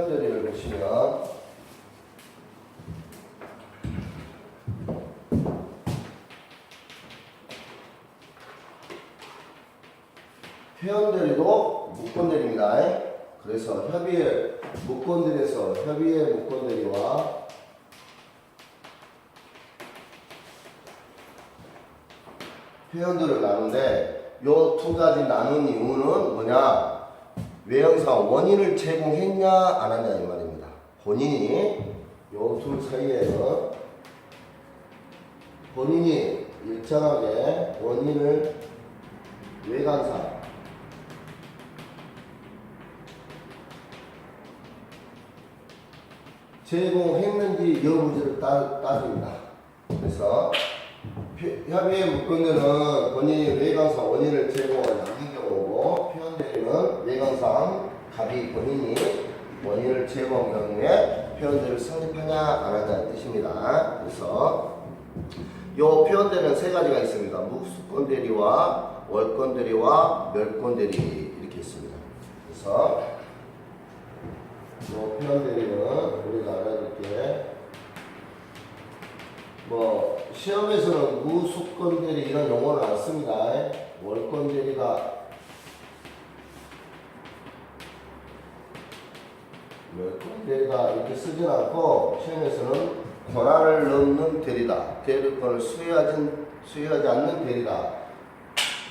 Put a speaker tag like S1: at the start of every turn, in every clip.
S1: 표현들을 보시면 표현들이도 묶음들입니다. 그래서 협의의 묶음들에서 협의의 묶음들이와 표현들을 나누는데 요 두 가지 나눈 이유는 뭐냐? 외형상 원인을 제공했냐 안 하냐 이 말입니다. 본인이 요 둘 사이에는 본인이 일정하게 원인을 외관상 제공했는지 여부지를 따집니다. 그래서 협의의 묶음들은 본인이 외관상 원인을 제공하지 않는 경우고 표현대리는 외관상 갑이 본인이 원인을 제공한 경우에 표현대를 성립하냐 안 하냐는 뜻입니다. 그래서 이 표현대는 세 가지가 있습니다. 무수권대리와 월권대리와 멸권대리 이렇게 있습니다. 그래서 이 표현대리는 우리가 알아둘 게 시험에서는 무수권대리 이런 용어를 안 씁니다. 월권대리가 이렇게 쓰진 않고 시험에서는 권한을 넘는 대리다. 대리권을 수여하지 않는 대리다.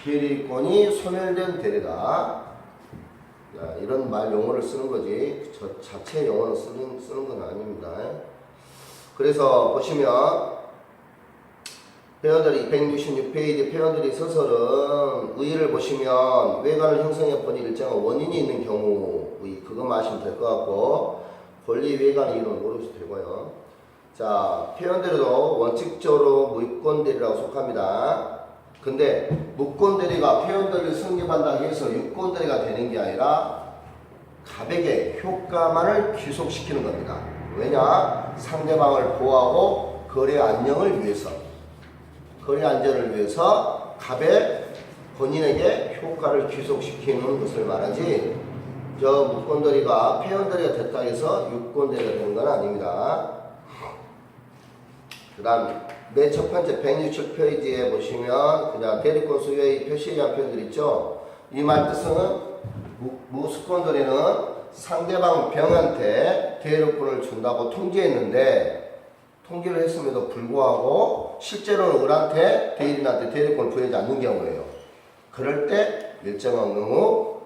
S1: 대리권이 소멸된 대리다. 이런 말 용어를 쓰는 거지 저 자체 용어를 쓰는 건 아닙니다. 그래서 보시면 표현들이 266페이지 표현들이 서설은 의의를 보시면 외관을 형성해 보니 일정한 원인이 있는 경우 그것만 아시면 될 것 같고 권리 외관의 이론은 모르셔도 되고요. 자, 표현대리도 원칙적으로 무권대리라고 속합니다. 근데 무권대리가 표현대리를 성립한다고 해서 유권대리가 되는 게 아니라 갑에게 효과만을 귀속시키는 겁니다. 왜냐? 상대방을 보호하고 거래 안녕을 위해서 거래 안전을 위해서 갑의 본인에게 효과를 귀속시키는 것을 말하지 저 무권대리가 표현대리가 됐다 해서 유권대리가 되는 건 아닙니다. 그 다음 맨 첫 번째 167페이지에 보시면 그냥 대리권 수요의 표시한 표현들 있죠. 이 말 뜻은 무수권대리는 상대방 병한테 대리권을 준다고 통지했는데 통지를 했음에도 불구하고 실제로는 을한테 대리인한테 대리권을 부여하지 않는 경우예요. 그럴 때 일정한 경우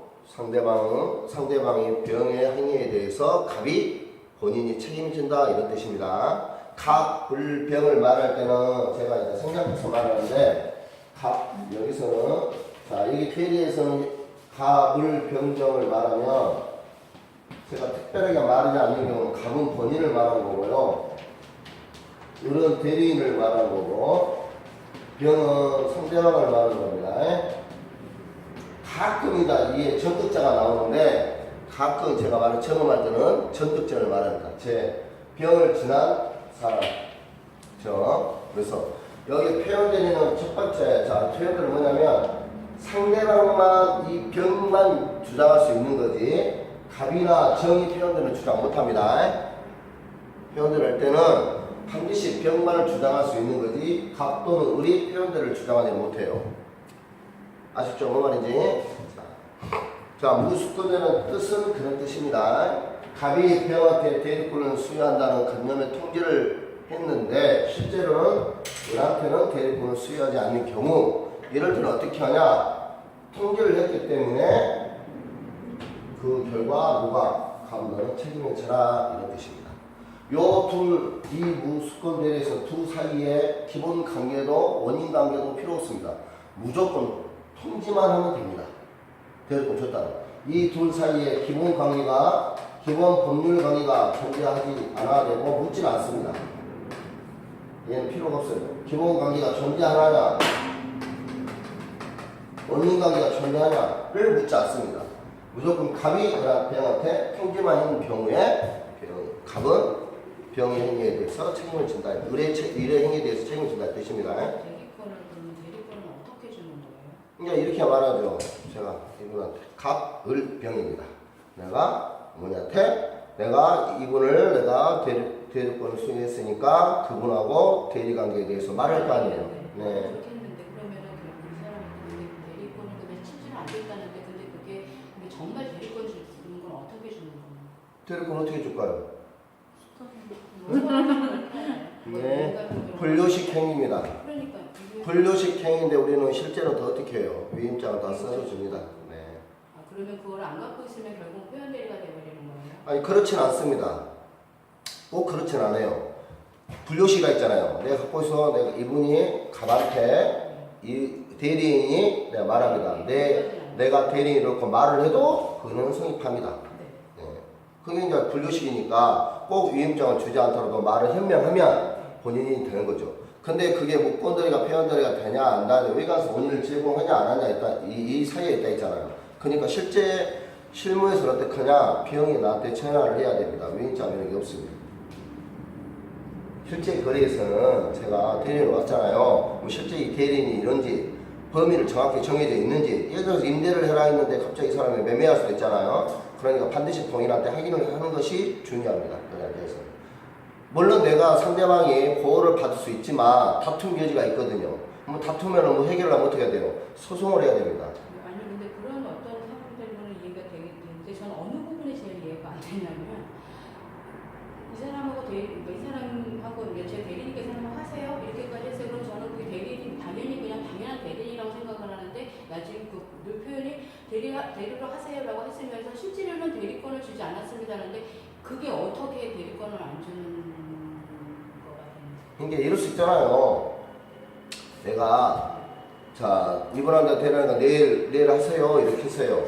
S1: 상대방의 병의 행위에 대해서 갑이 본인이 책임진다 이런 뜻입니다. 갑, 을, 병을 말할 때는 제가 이제 생략해서 말하는데 여기서는 자 여기 페이지에서는 갑, 을, 병정을 말하면 제가 특별하게 말하지 않는 경우는 갑은 본인을 말하는 거고요. 을은 대리인을 말하는 거고 병은 상대방을 말하는 겁니다. 가끔이다 이게 전득자가 나오는데 가끔 제가 말을 처음 할 때는 전득자를 말합니다. 제 병을 지난 사람. 그래서 여기 표현되는 첫 번째 표현들은 뭐냐면 상대방만 이 병만 주장할 수 있는 거지 갑이나 정이 표현들은 주장 못합니다. 표현들 할 때는 반드시 병만을 주장할 수 있는 거지 갑 또는 을이 표현들을 주장하지 못해요. 아쉽죠? 뭐 말인지? 자, 무수권이라는 뜻은 그런 뜻입니다. 갑이 병한테 대리권을 수여한다는 관념의 통지를 했는데 실제로는 을한테는 대리권을 수여하지 않는 경우 이럴 때는 어떻게 하냐? 통지를 했기 때문에 그 결과 누가 갑 너는 책임을 져라 이런 뜻입니다. 이 무수권 대리에서 두 사이의 기본 관계도 원인 관계도 필요 없습니다. 무조건 통지만 하면 됩니다. 대리권 줬다는 이 둘 사이의 기본 관계가 기본 법률 관계가 존재하지 않아야 되고 묻지 않습니다. 얘는 필요가 없어요. 기본 관계가 존재하느냐 원인 관계가 존재하냐를 묻지 않습니다. 무조건 갑이 병한테 통지만 하는 경우에 갑은 병의 행위에 대해서 책임을 진다. 의뢰 행위에 대해서 책임을 진다는 뜻입니다.
S2: 대리권은 어떻게 주는 거예요?
S1: 이제 이렇게 말하죠. 제가 이분한테 갑, 을, 병입니다. 내가 어머니한테 내가 이분을 내가 대리권을 수행했으니까 그분하고 대리 관계에 대해서 말할 거 아니에요. 네.
S2: 그렇게 했는데 그러면은 그 사람한테 대리권을 근데 취지는 안 됐다는데 근데 정말 대리권 주는 건 어떻게 주는 거예요?
S1: 대리권 어떻게 줄까요?
S2: 네.
S1: 네. 분류식 행위입니다.
S2: 그러니까
S1: 분류식 행위인데 우리는 실제로 더 어떻게 해요? 위임장을 다 써서 줍니다. 네.
S2: 아, 그러면 그걸 안 갖고 있으면 결국 표현 대리가 돼버리는 거예요?
S1: 아니 그렇진 않습니다. 꼭 그렇진 않아요. 분류시가 있잖아요. 내가 갖고 있어 내가 이분이 가한테 이 대리인이 내가 말합니다. 내가 대리인을 놓고 말을 해도 그는 성립합니다. 네. 그게 이제 분류식이니까 꼭 위임장을 주지 않더라도 말을 현명하면 본인이 되는 거죠. 근데 그게 목권들이가 표현들이가 되냐 안 되냐 여기 가서 원인을 제공하냐 안 하냐 있다 이 사이에 있다 있잖아요. 그러니까 실제 실무에서 어떻게냐 비용이 나한테 전화를 해야 됩니다. 위임장 이런 게 없습니다. 실제 거래에서는 제가 대리인을 왔잖아요. 뭐 실제 이 대리인이 이런지 범위를 정확히 정해져 있는지 예를 들어서 임대를 해라 했는데 갑자기 이 사람이 매매할 수도 있잖아요. 그러니까 반드시 본인한테 확인을 하는 것이 중요합니다. 그래서 물론 내가 상대방이 보호를 받을 수 있지만 다툼 여지가 있거든요. 뭐 다투면 뭐 해결을 하면 어떻게 해야 돼요? 소송을 해야 됩니다.
S2: 아니 근데 그런 어떤 상황들은 이해가 되는데 저는 어느 부분이 제일 이해가 안 되냐면 이 사람하고 이 사람하고 제 대리님께 사람하고 하세요 이렇게까지 했어요. 그럼 저는 그게 대리인 당연히 그냥 당연한 대리인이라고 생각을 하는데 나중에 그 표현이 대리로 하세요라고 했으면서 실제로는 대리권을 주지 않았습니다 하는데 그게 어떻게 대리권을 안 주는 거 같은지.
S1: 이게 이럴 수 있잖아요. 내가 자 이분한테 대리하니까 내일 하세요 이렇게 했어요.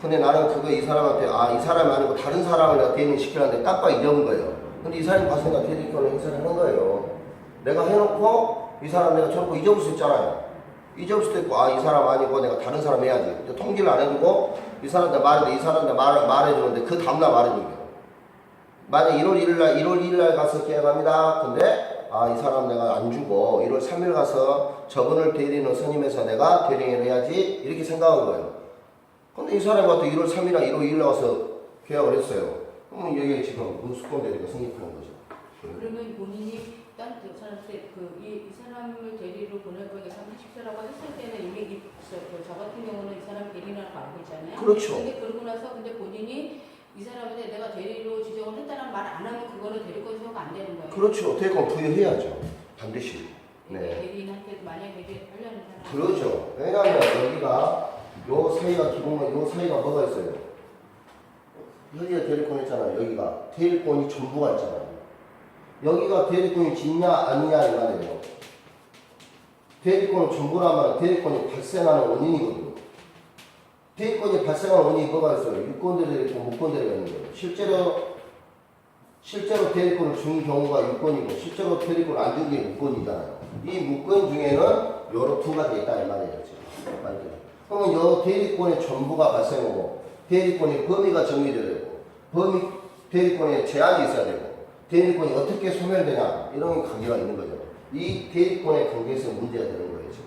S1: 근데 나는 그거 이 사람한테 이 사람이 아니고 다른 사람을 내가 대리인 시키려는데 깜빡 잊어본 거예요. 근데 이 사람이 봐서 내가 대리권을 행사를 하는 거예요. 내가 해놓고 이 사람 내가 저놓고 잊어볼 수 있잖아요. 잊어볼 수도 있고 이 사람 아니고 내가 다른 사람 해야지. 통지를 안 해주고 이 사람한테 말해도 이 사람한테 말해주는데 그 다음날 말해주는 거예요. 만약 1월 1일날 가서 계약합니다. 근데 이 사람 내가 안 주고 1월 3일 가서 저분을 대리인으로 선임해서 내가 대리인을 해야지 이렇게 생각한 거예요. 근데 이 사람이 또 1월 3일이나 1월 2일 가서 계약을 했어요. 그러면 여기 지금 무수권 대리가 성립하는 거죠.
S2: 그러면 본인이 딴 사람한테 이 사람을 대리로 보낼 거니까 30세라고 했을 때는 이미 저 같은 경우는 이 사람 대리라고 알고 있잖아요.
S1: 그렇죠.
S2: 근데 그러고 나서 근데 본인이 이 사람한테 내가 대리로 지정을 했다는 말 안 하면 그거는 대리권 수여가 안 되는 거예요.
S1: 그렇죠. 대리권 부여해야죠. 반드시. 네.
S2: 대리인한테 만약 대리하려는 사람.
S1: 그렇죠. 왜냐하면 여기가 요 사이가 기본은 요 사이가 뭐가 있어요? 여기가 대리권 있잖아요. 여기가 대리권이 전부가 있잖아요. 여기가 대리권이 짓냐 아니냐 이 말이에요. 대리권은 전부라면 대리권이 발생하는 원인이거든요. 대리권이 발생하는 원인이 뭐가 있어요? 유권대리가 있고 무권대리가 있는 거예요. 실제로 대리권을 준 경우가 유권이고 실제로 대리권을 안 준 게 무권이잖아요. 이 무권 중에는 여러 두 가지 있다 이 말이에요. 지금. 그러면 이 대리권의 전부가 발생하고 대리권의 범위가 정해져야 되고 대리권에 제한이 있어야 되고 대리권이 어떻게 소멸되냐 이런 관계가 있는 거죠. 이 대리권의 관계에서 문제가 되는 거예요. 지금.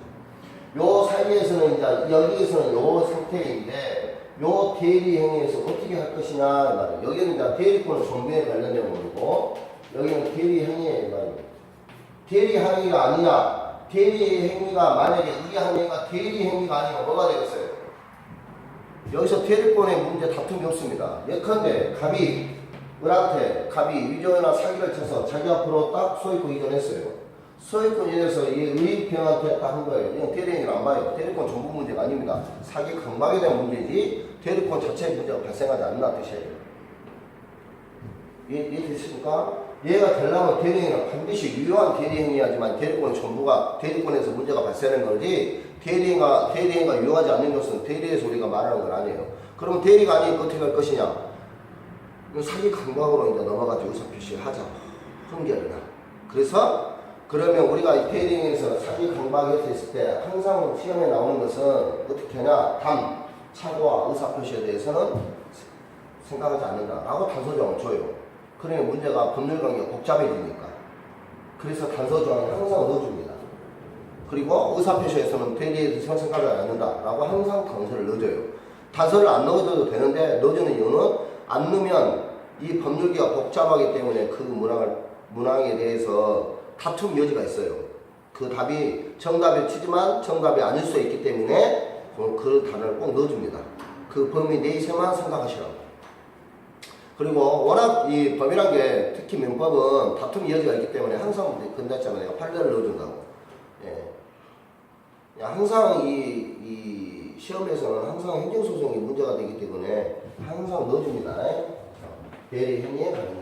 S1: 요 사이에서는 이제 여기에서는 요 상태인데 요 대리 행위에서 어떻게 할 것이냐 이 말이에요. 여기는 이제 대리권의 전부에 관련된 거고 여기는 대리 행위에 말이에요. 대리 행위가 아니냐. 대리 행위가 만약에 이 행위가 대리 행위가 아니면 뭐가 되겠어요? 여기서 대리권의 문제 다툼이 없습니다. 예컨대 갑이 을한테 갑이 위조나 사기를 쳐서 자기 앞으로 딱 소유권 이전했어요. 소유권 이전해서 이 의병한테 딱 한 거예요. 이건 대리행위를 안 봐요. 대리권 전부 문제가 아닙니다. 사기 강박에 대한 문제지 대리권 자체의 문제가 발생하지 않는다 뜻이에요. 이해되십니까? 얘가 되려면 대리행위는 반드시 유효한 대리행위야지만 대리권 전부가 대리권에서 문제가 발생하는 거지 대리행위가 유효하지 않는 것은 대리에서 우리가 말하는 건 아니에요. 그럼 대리가 아니니까 어떻게 할 것이냐? 사기 강박으로 이제 넘어가지고 의사표시를 하자. 흥결이나. 그래서 그러면 우리가 대리행위에서 사기 강박이 했을 때 항상 시험에 나오는 것은 어떻게 하냐? 착오와 의사표시에 대해서는 생각하지 않는다라고 단서조항을 줘요. 그러면 문제가 법률관계가 복잡해지니까. 그래서 단서조항을 항상 넣어줍니다. 그리고 의사표시에서는 대리에 대해서 생각을 안 한다라고 항상 단서를 넣어줘요. 단서를 안 넣어줘도 되는데 넣어주는 이유는 안 넣으면 이 법률기가 복잡하기 때문에 그 문항에 대해서 다툼 여지가 있어요. 그 답이 정답이 치지만 정답이 아닐 수 있기 때문에 그 단어를 꼭 넣어줍니다. 그 범위 내에서만 생각하시라고. 그리고 워낙 이 법이란 게 특히 민법은 다툼 여지가 있기 때문에 항상 건졌잖아요. 판례를 넣어준다고. 예. 항상 이 시험에서는 항상 행정소송이 문제가 되기 때문에 항상 넣어줍니다. 대리 행위에 가는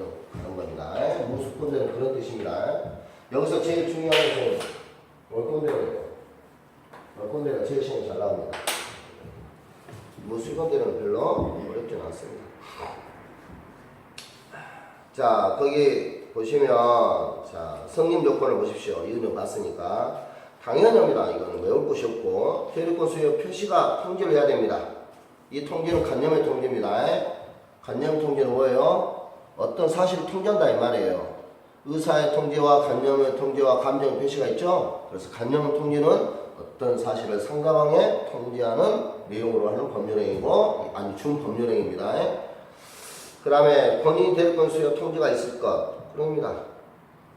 S1: 겁니다. 무수권자는 그런 뜻입니다. 여기서 제일 중요한 것은 월권대로예요. 월권대가 제일 시험이 잘 나옵니다. 무수권대로는 별로 어렵지는 않습니다. 자, 거기 보시면 자 성립 요건을 보십시오. 이유는 봤으니까 당연합니다. 이거는 외울 것이 없고 대리권 수요 표시가 통지를 해야 됩니다. 이 통지는 간념의 통지입니다. 간념 통지는 뭐예요? 어떤 사실을 통지한다 이 말이에요. 의사의 통지와 간념의 통지와 감정의 표시가 있죠. 그래서 간념 통지는 어떤 사실을 상대방에 통지하는 내용으로 하는 법률행위고 아니 준법률행위입니다. 그 다음에 본인이 대리권 수요 통지가 있을 것 그럽니다.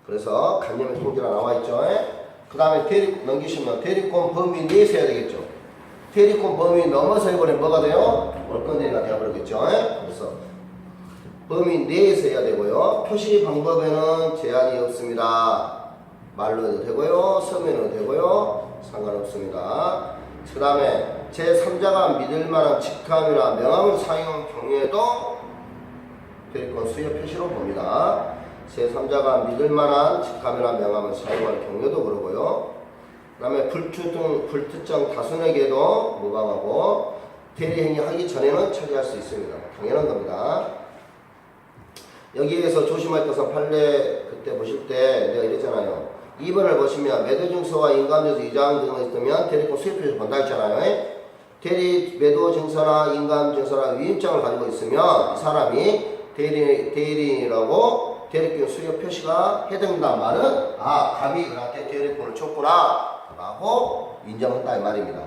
S1: 그래서 간념의 통지가 나와 있죠. 그 다음에 넘기시면 대리권 범위 내에서 해야 되겠죠. 대리권 범위 넘어서 해버리면 뭐가 돼요? 월권대리가 되어버리겠죠. 그래서 범위 내에서 해야 되고요. 표시 방법에는 제한이 없습니다. 말로 해도 되고요. 서면으로 되고요. 상관없습니다. 그 다음에 제3자가 믿을 만한 직함이나 명함을 사용 경우에도 대리권 수요 표시로 봅니다. 제3자가 믿을 만한 직함이나 명함을 사용할 경우에도 그러고요. 그 다음에 불특정 다수에게도 무방하고 대리행위 하기 전에는 처리할 수 있습니다. 당연한 겁니다. 여기에서 조심할 것은 판례 그때 보실 때 내가 이랬잖아요. 2번을 보시면 매도증서와 인감증서 이장 등이 있으면 대리권 수요 표시를 본다 했잖아요. 매도증서나 인감증서나 위임장을 가지고 있으면 이 사람이 대리인이라고 대리권 수요 표시가 해당된다는 말은 갑이 그한테 대리권을 줬구나 라고 인정한다 이 말입니다.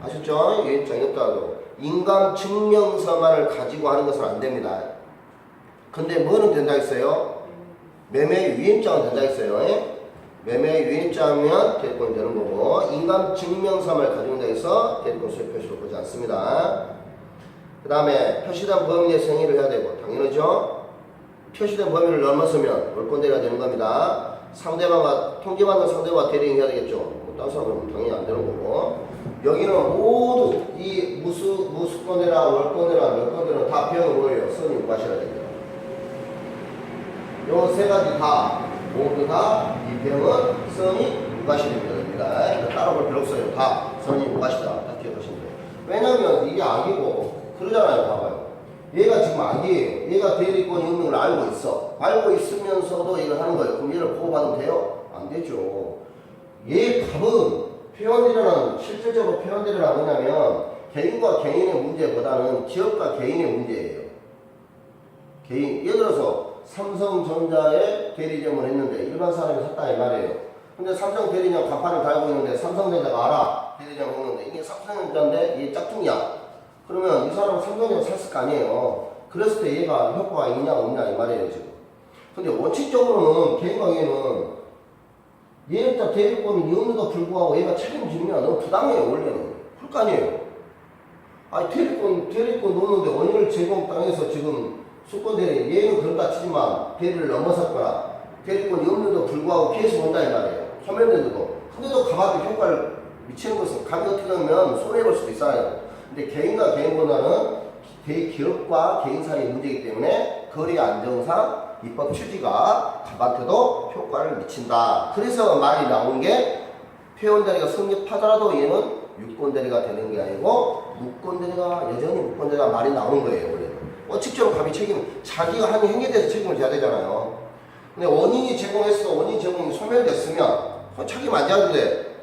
S1: 아셨죠? 위임장이 없다도 인감증명서만을 가지고 하는 것은 안 됩니다. 근데 뭐는 된다 했어요? 매매 위임장은 된다 했어요. 매매 위임장이면 대리권이 되는 거고 인감증명서만을 가지고 된다 해서 대리권 수요 표시로 보지 않습니다. 그 다음에 표시된 범위 내에서 행위를 해야 되고 당연하죠. 표시된 범위를 넘어서면 월권대리가 되는 겁니다. 상대방과 통지받는 상대와 대리행 해야 되겠죠. 다른 사람은 당연히 안 되는 거고 여기는 모두 이 무수권대리나 월권대리나 몇권대리나 다 배우는 거예요. 선이 무과시라 됩니다. 요 세 가지 다 모두 다 이 병은 선이 무과시됩니다. 따라볼 필요 없어요. 다 선이 무과시다. 다 기억하시면 돼요. 왜냐면 이게 악이고 그러잖아요. 봐봐요. 얘가 지금 악이에요. 얘가 대리권이 없는 걸 알고 있어. 알고 있으면서도 이걸 하는 거예요. 그럼 얘를 보호받으면 돼요? 안 되죠. 얘 답은 표현이라는 실질적으로 표현들이란 뭐냐면 개인과 개인의 문제보다는 기업과 개인의 문제예요. 개인 예를 들어서 삼성전자에 대리점을 했는데 일반 사람이 샀다 이 말이에요. 근데 삼성 대리점 간판을 달고 있는데 삼성전자가 알아. 대리점 했는데 이게 삼성전자인데 얘 짝퉁이야. 그러면 이 사람은 삼성전자 샀을 거 아니에요. 그랬을 때 얘가 효과가 있냐 없냐 이 말이에요 지금. 근데 원칙적으로는 개인과 개인은 얘가 대리권이 없는데도 불구하고 얘가 책임지면 너무 부당해요 원래는. 그럴 거 아니에요. 아니 대리권 놓는데 원인을 제공당해서 지금 수권 대리 얘는 그런다 치지만 대리를 넘어섰거나 대리권이 없는데도 불구하고 피해서 본다 이 말이에요. 소멸된데도. 근데도 가만히 효과를 미치는 것은 감이 어떻게 되면 손해볼 수도 있어요. 근데 개인과 개인보다는 기업과 개인 사이의 문제이기 때문에 거래 안정상 입법 취지가 갑한테도 효과를 미친다. 그래서 말이 나온 게 회원대리가 성립하더라도 얘는 유권대리가 되는 게 아니고 무권대리가 여전히 무권대리가 말이 나오는 거예요. 원래는. 원칙적으로 갑이 자기가 하는 행위에 대해서 책임을 져야 되잖아요. 근데 원인이 제공했어. 원인 제공이 소멸됐으면 책임 안 져도 돼.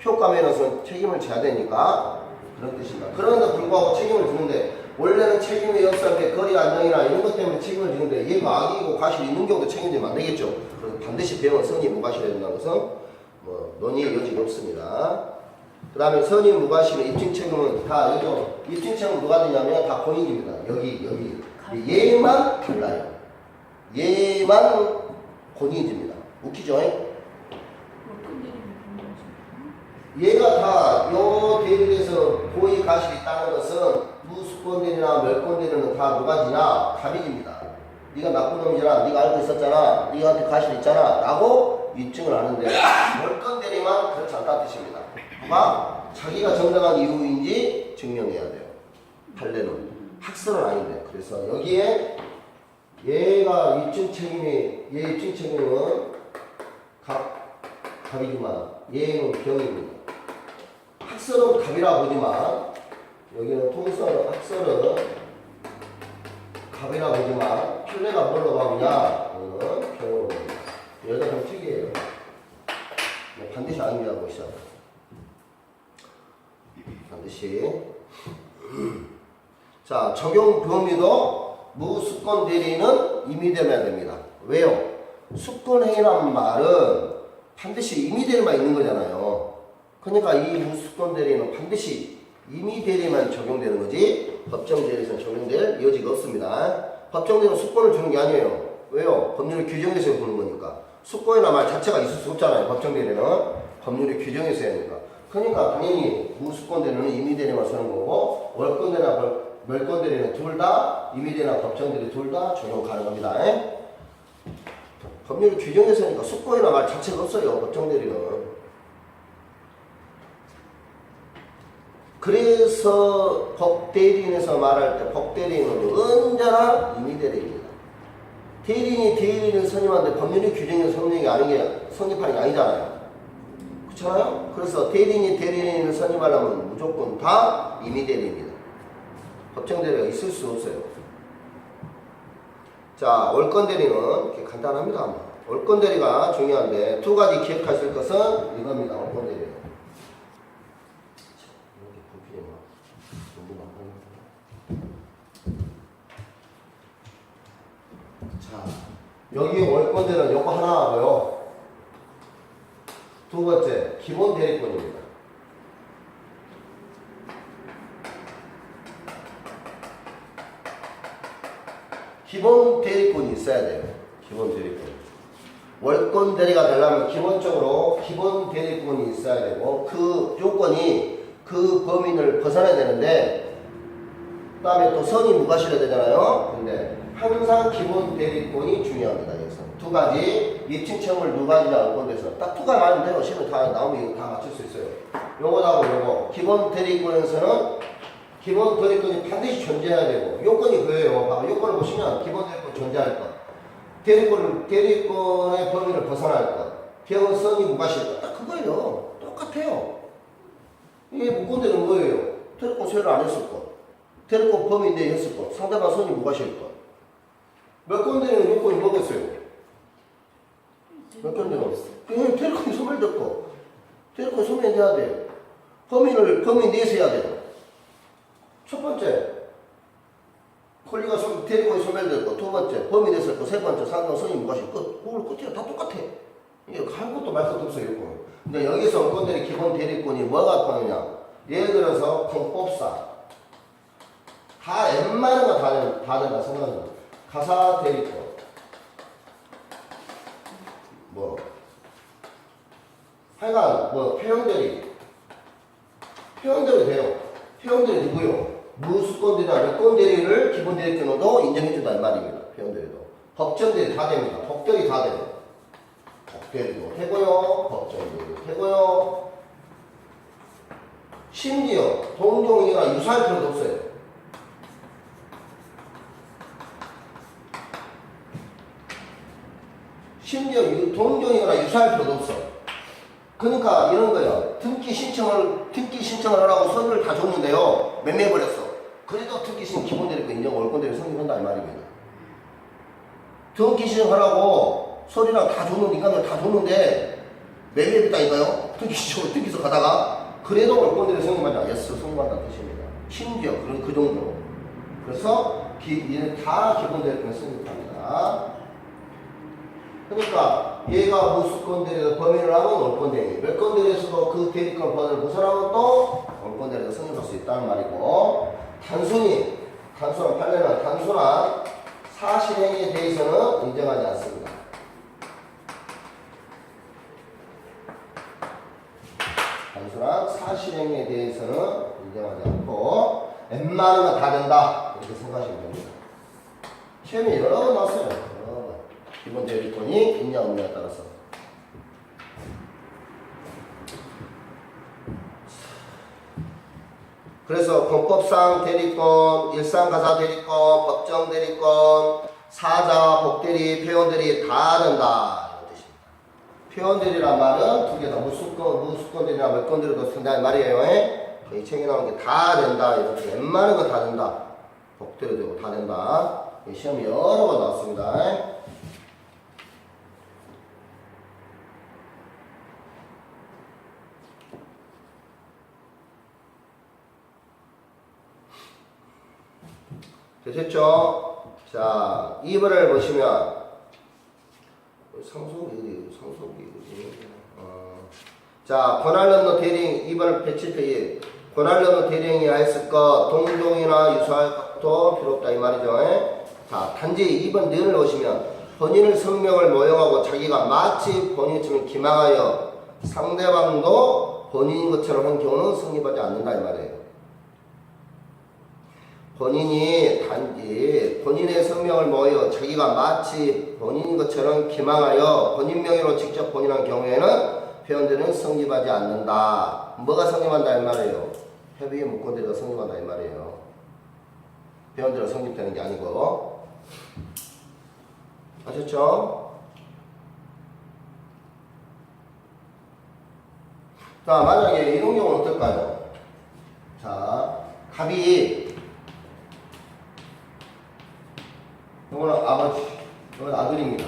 S1: 효과 면에서 책임을 져야 되니까 그런 뜻입니다. 그런데 불구하고 책임을 지는데 원래는 책임이 없었는데 거리 안정이나 이런 것 때문에 책임을 지는데 얘가 악이고 과실이 있는 경우도 책임지면 안 되겠죠. 그래서 반드시 배운 선이 무과실해야 된다는 것은 논의의 여지가 없습니다. 그 다음에 선임 무과실의 입증 책임은 다 여기서 입증 책임은 누가 되냐면 다 본인입니다. 여기 얘만 달라요. 얘만 본인입니다. 웃기죠? 얘가 다 요 대리에서 고의 과실이 있다는 것은 무수권대리나 멸권대리는 다 누가 지냐? 갑이집니다. 네가 나쁜 놈이잖아. 네가 알고 있었잖아. 네가한테 과실 있잖아. 라고 입증을 하는데 멸권대리만 그렇지 않다는 뜻입니다. 누가 자기가 정당한 이유인지 증명해야 돼요. 판례는 학설은 아닌데. 그래서 여기에 얘가 입증 책임이 얘 입증 책임은 갑이지만 얘는 병입니다. 학설은 갑이라 보지만 여기는 통설 학설은 갑이라 보지만 판례가 뭘로 가느냐? 이거는 병으로 봅니다. 여기가 좀 특이해요. 반드시 암기하고 있어. 반드시. 자, 적용 범위도 무수권 대리는 임의되면 됩니다. 왜요? 수권행위란 말은 반드시 임의대리만 있는 거잖아요. 그러니까 이 무수권 대리는 반드시 임의대리만 적용되는 거지 법정대리에서는 적용될 여지가 없습니다. 법정대리는 수권을 주는 게 아니에요. 왜요? 법률이 규정해서 보는 거니까. 수권이나 말 자체가 있을 수 없잖아요. 법정대리는 법률이 규정해서 해야 하니까. 그러니까 당연히 무수권대리는 임의대리만 쓰는 거고 월권대리나 멸권대리는 둘 다 임의대리나 법정대리 둘 다 적용 가능합니다. 법률이 규정해서 하니까 수권이나 말 자체가 없어요. 법정대리는. 그래서 법대리인에서 말할 때 법대리인은 언제나 임의대리입니다. 대리인이 대리인을 선임하는데 법률이 규정해서 성립하는 게 아니잖아요. 그렇잖아요? 그래서 대리인이 대리인을 선임하려면 무조건 다 임의대리입니다. 법정대리가 있을 수 없어요. 자, 월권대리는 이렇게 간단합니다. 월권대리가 중요한데 두 가지 기억하실 것은 이겁니다. 월권대리. 자, 여기 월권대리는 요거 하나 하고요. 두 번째, 기본 대리권입니다. 기본 대리권이 있어야 돼요. 기본 대리권. 월권 대리가 되려면 기본적으로 기본 대리권이 있어야 되고 그 요건이 그 범위를 벗어나야 되는데 그 다음에 또 선이 무과실해야 되잖아요. 근데 항상 기본 대리권이 중요합니다. 여기서 두 가지 입증청을 두 가지나 월권에서 딱 두 가지 하면 돼요. 시험 다 나오면 이거 다 맞출 수 있어요. 요거하고 요거 기본 대리권에서는 기본 대리권이 반드시 존재해야 되고 요건이 그거예요. 봐봐. 요건을 보시면 기본 대리권 존재할 것, 대리권의 범위를 벗어날 것, 병은 선이 무과실 것, 딱 그거예요. 똑같아요. 이게 무권대는 뭐예요? 대리권 소유를 안 했을 것, 대리권 범위 내에 했을 것, 상대방 선이 무과실 것. 멸권대는 요건이 뭐겠어요? 멸권대는 대리권이 소멸됐고, 대리권이 소멸돼야 돼요. 범위 내에서 해야 돼요. 첫 번째, 권리가 대리권이 소멸됐고, 두 번째, 범위 됐었고, 세 번째, 상대방 선이 무과실 끝. 그걸 끝이야. 다 똑같아. 이게 할 것도 말 것도 없어요. 요건. 근데 여기서 월권대리 기본 대리권이 뭐가 파느냐? 예를 들어서 공법사. 다 웬만한 거 다 된다 생각합니다. 가사 대리권. 뭐. 하여간, 표현대리. 표현대리 돼요. 표현대리 누구요? 무수권대리나 멸권대리를 기본 대리권으로 인정해준다 이 말입니다. 표현대리도. 법정대리 다 됩니다. 법대리 다 돼요. 법대리도 되고요. 법정대리도 되고요. 심지어 동종이나 유사할 필요도 없어요. 심지어 동종이나 유사할 필요도 없어. 그러니까 이런 거예요. 등기 신청을 하라고 서류를 다 줬는데요. 맴매버렸어. 그래도 등기 신청 기본 대리권 인정 월권대리 성립한다 이 말입니다. 등기 신청하라고 서류랑 다 줬는데 인간들 다 줬는데 맴매했다니까요. 등기소 가다가 그래도 월권대리 성립한다. 예스 성립한다는 뜻입니다. 심지어 그 정도로. 그래서 얘는 다 기본 대리권 성립합니다. 그러니까 얘가 무수건 대리에서 범위를 하면 올건 대리, 멸건 대리에서도 그 대리권 범위를 벗어나면 또 올건 대리에서 성립할 수 있다는 말이고, 단순한 판례는 단순한 사실행위에 대해서는 인정하지 않습니다. 단순한 사실행위에 대해서는 인정하지 않고 웬만하면 다 된다 이렇게 생각하시면 됩니다. 시험에 여러 번 나왔어요. 기본 대리권이 있냐 없냐에 따라서. 그래서 권법상 대리권, 일상가사 대리권, 법정 대리권, 사자, 복대리, 표현대리 다 된다 이런 뜻입니다. 표현대리란 말은 두 개 다 무수권 대리나 멸권 대리도 쓴다는 말이에요. 이 책에 나온 게 다 된다 이렇게 웬만한 건 다 된다. 복대리 되고 다 된다. 시험이 여러 번 나왔습니다. 되셨죠? 자, 2번을 보시면 상속이 자, 권할 넘는 대리행 2번을 107페이지 권할 넘는 대리행위 하였을 것 동종이나 유사할 것도 필요 없다 이 말이죠. 자, 단지 2번 내용을 보시면 본인의 성명을 모형하고 자기가 마치 본인처럼 기망하여 상대방도 본인인 것처럼 한 경우는 성립하지 않는다 이 말이에요. 본인이 단지 본인의 성명을 모여 자기가 마치 본인인 것처럼 기망하여 본인 명의로 직접 본인한 경우에는 표현들은 성립하지 않는다. 뭐가 성립한다 이 말이에요? 협의의 무권대리가 성립한다 이 말이에요. 표현들은 성립되는 게 아니고. 아셨죠? 자, 만약에 이런 경우는 어떨까요? 자, 갑이 이거는 아버지, 이건 아들입니다.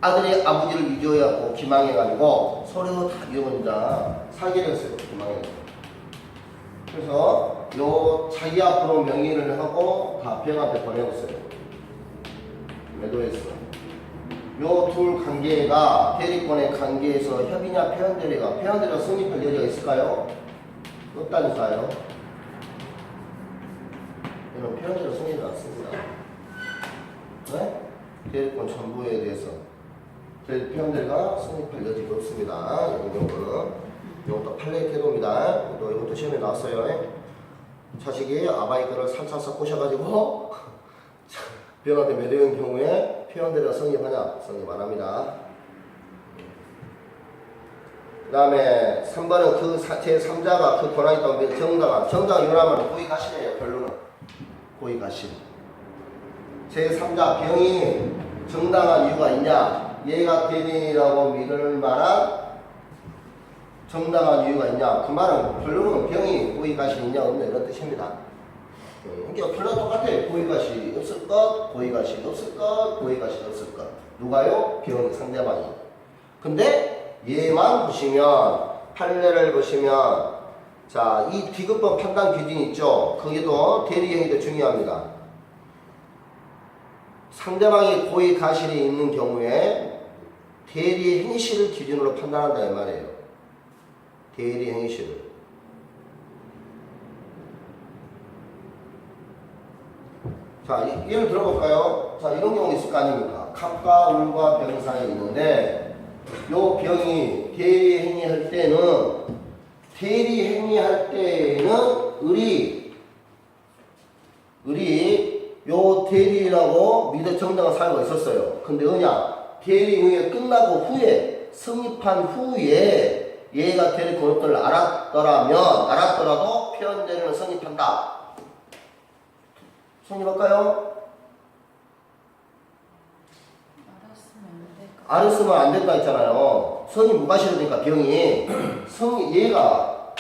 S1: 아들이 아버지를 위조해갖고 기망해가지고 서로 다 이혼자 사기를 했어요. 기망해서. 그래서 요 자기 앞으로 명의를 하고 다 병한테 보내줬어요. 매도했어. 요 둘 관계가 대리권의 관계에서 협의냐 표현대리가 성립할 여지가 있을까요? 없다니까요. 이런 표현대리가 성립이 않습니다. 네? 대리권 전부에 대해서 표현대리가 성립할 여지가 없습니다. 이 경우는 이것도 판례 태도입니다. 이것도 시험에 나왔어요. 자식이 아바이크를 살살살 꼬셔가지고 병한테 매도한 경우에 표현대리가 성립하냐? 성립 안 합니다. 그 다음에 3번은 그 제3자가 그 권한이 있다면 정당한 유람하는 고의가실이에요. 결론은 고의가실. 제3자 병이 정당한 이유가 있냐? 얘가 대리인이라고 믿을 만한 정당한 이유가 있냐? 그 말은 결론은 병이 고의가실이 있냐 없냐 이런 뜻입니다. 그러니까 결론 똑같아요. 고의가실이 없을 것, 고의가실이 없을 것, 고의가실이 없을 것. 누가요? 병 상대방이. 근데 얘만 보시면 판례를 보시면 자, 이 비급법 판단 기준이 있죠. 그게도 대리행위도 중요합니다. 상대방이 고의 가실이 있는 경우에 대리 행실을 기준으로 판단한다 이 말이에요. 대리 행실을. 자, 예를 들어볼까요? 자, 이런 경우 있을 거 아닙니까? 갑과 을과 병 사이에 있는데 요 병이 대리 행위할 때는 을이 요 대리라고 믿어 정당한 사유가 있었어요. 근데 대리 행위가 끝나고 후에 성립한 후에 얘가 대리권 없다를 알았더라도 표현대리는 성립한다. 성립할까요? 알았으면 안 된다 했잖아요. 성립 무과실이니까 병이 얘가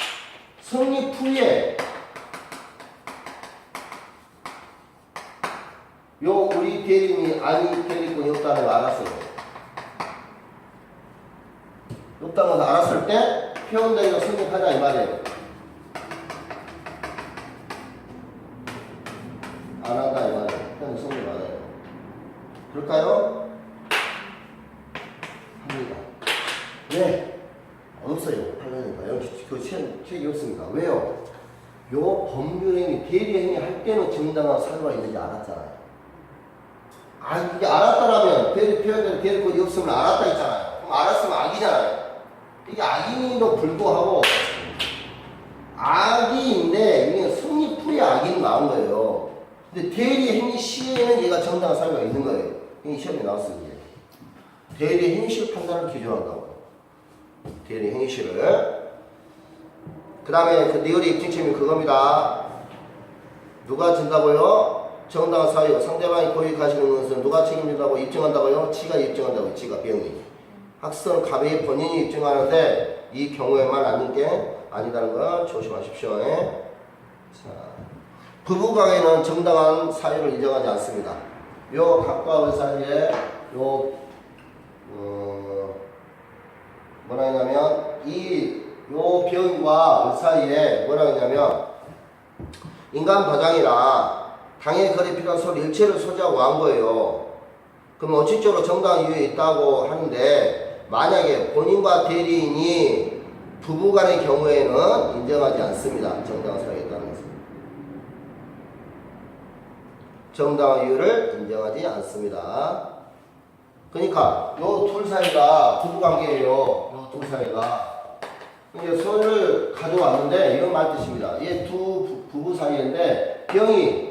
S1: 성립 후에 우리 대리인이 아니 대리권이 없다는 걸 알았어요. 없다는 걸 알았을 때 표현대리가 성립하자 이 말이에요. 안 한다 이 말이에요. 표현 성립 안 해요. 그럴까요? 왜? 없어요. 8년이니까. 여기 그 책이 없습니다. 왜요? 요 법률행위, 대리행위 할 때는 정당한 사유가 있는지 알았잖아요. 이게 알았다라면, 표현대로 대리권이 없으면 알았다 했잖아요. 그럼 알았으면 악이잖아요. 이게 악인도 불구하고, 악인인데, 이게 성립풀이 악인 나온 거예요. 근데 대리행위 시에는 얘가 정당한 사유가 있는 거예요. 이게 시험에 나왔어요. 대리행위실 판단을 기준한다고. 대리행위실을. 그 다음에 그 니을의 입증책임이 그겁니다. 누가 진다고요? 정당한 사유, 상대방이 고익하시는 것은 누가 책임진다고 입증한다고요? 지가 입증한다고요. 지가 병이. 학습은 갑이 본인이 입증하는데 이 경우에만 아닌 게 아니다는 거 조심하십시오. 자, 부부간에는 정당한 사유를 인정하지 않습니다. 요 갑과 을 사이에 뭐라 하냐면 요 병과 을 사이에 뭐라 하냐면 인간 보장이나 당해 거래 필요한 소리 일체를 소지하고 한 거예요. 그럼 원칙적으로 정당한 이유에 있다고 하는데 만약에 본인과 대리인이 부부간의 경우에는 인정하지 않습니다. 정당한 사유가 있다는 것은. 정당한 이유를 인정하지 않습니다. 그러니까 요 둘 사이가 부부관계예요. 요 둘 사이가. 이제 소를 가져왔는데 이런 말 뜻입니다. 얘 두 부부 사이인데 병이